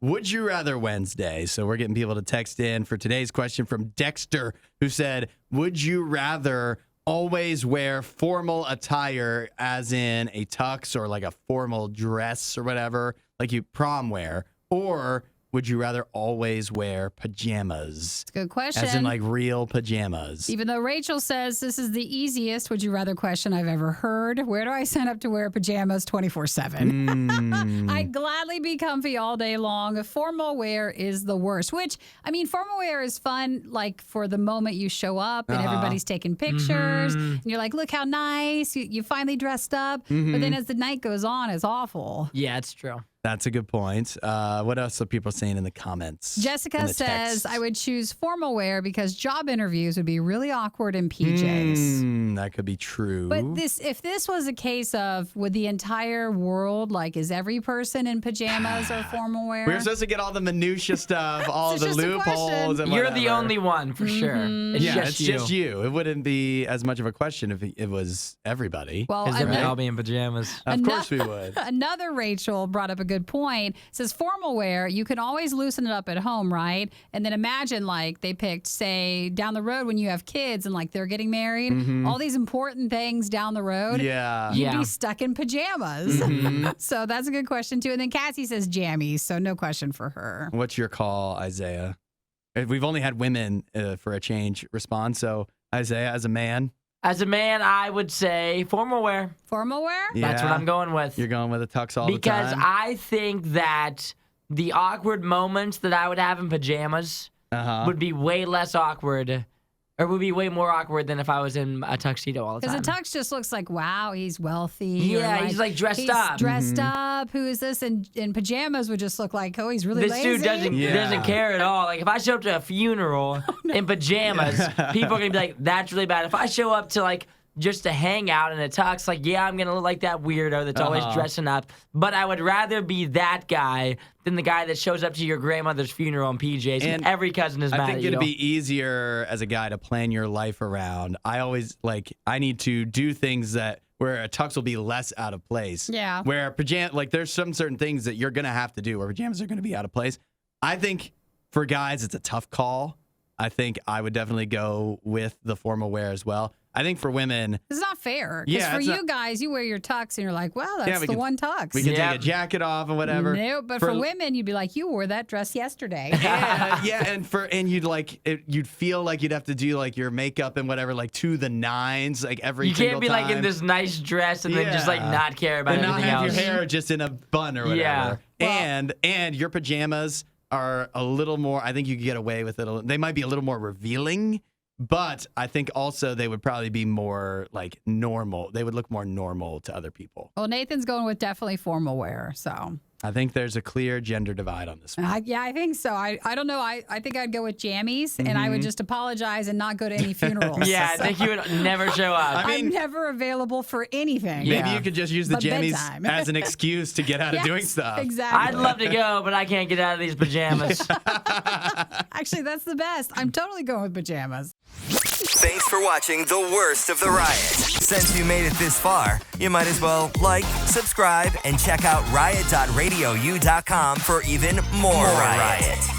Would you rather Wednesday? So we're getting people to text in for today's question from Dexter, who said, would you rather always wear formal attire, as in a tux or like a formal dress or whatever, like you prom wear, or would you rather always wear pajamas? It's a good question. As in like real pajamas. Even though Rachel says this is the easiest would you rather question I've ever heard. Where do I sign up to wear pajamas 24/7? I'd gladly be comfy all day long. Formal wear is the worst, which, I mean, formal wear is fun, like for the moment you show up and everybody's taking pictures and you're like, look how nice. You finally dressed up. But then as the night goes on, it's awful. Yeah, it's true. That's a good point. What else are people saying in the comments? Jessica says, I would choose formal wear because job interviews would be really awkward in PJs. That could be true. But if this was a case of, would the entire world, like, is every person in pajamas or formal wear? We're supposed to get all the minutia stuff, all the loopholes. And You're whatever. the only one, for sure. It's just you. It wouldn't be as much of a question if it was everybody. Well, Because then we'd all be in pajamas. Of course we would. Another Rachel brought up a good point. Says formal wear, you can always loosen it up at home, right? And then imagine like they picked, say, down the road when you have kids and like they're getting married, all these important things down the road. Yeah. You'd be stuck in pajamas. So that's a good question too. And then Cassie says jammies, so no question for her. What's your call, Isaiah? We've only had women for a change respond. So Isaiah, as a man. As a man, I would say formal wear. Formal wear? Yeah. That's what I'm going with. You're going with a tux all the time? Because I think that the awkward moments that I would have in pajamas would be way less awkward, or would be way more awkward than if I was in a tuxedo all the time. Because a tux just looks like, wow, he's wealthy. Yeah, he's like dressed up. He's dressed up. Who is this? And pajamas would just look like, oh, he's really This lazy. dude doesn't care at all. Like, if I show up to a funeral in pajamas, people are going to be like, that's really bad. If I show up to, like, just to hang out in a tux, like, yeah, I'm going to look like that weirdo that's always dressing up. But I would rather be that guy than the guy that shows up to your grandmother's funeral in PJs and every cousin is mad at you. I think it'd be easier as a guy to plan your life around. I need to do things where a tux will be less out of place. Yeah. Where there's some certain things that you're going to have to do where pajamas are going to be out of place. I think for guys, it's a tough call. I think I would definitely go with the formal wear as well. I think for women, it's not fair. Because for you guys, you wear your tux and you're like, well, that's one tux. We can take a jacket off and whatever. No, but for women, you'd be like, you wore that dress yesterday. and you'd feel like you'd have to do like your makeup and whatever, like to the nines, like every single time. You can't be like in this nice dress and then just like not care about anything else. And not have your hair just in a bun or whatever. Yeah. And your pajamas are a little more, I think you could get away with it. They might be a little more revealing. But I think also they would probably be more like normal. They would look more normal to other people. Well, Nathan's going with definitely formal wear. So I think there's a clear gender divide on this one. I think so. I don't know. I think I'd go with jammies and I would just apologize and not go to any funerals. Yeah, I think you would never show up. I'm never available for anything. Maybe you could just use the jammies as an excuse to get out of doing stuff. Exactly. I'd love to go, but I can't get out of these pajamas. Actually, that's the best. I'm totally going with pajamas. Thanks for watching the worst of the riot. Since you made it this far, you might as well like, subscribe, and check out riot.radiou.com for even more riot.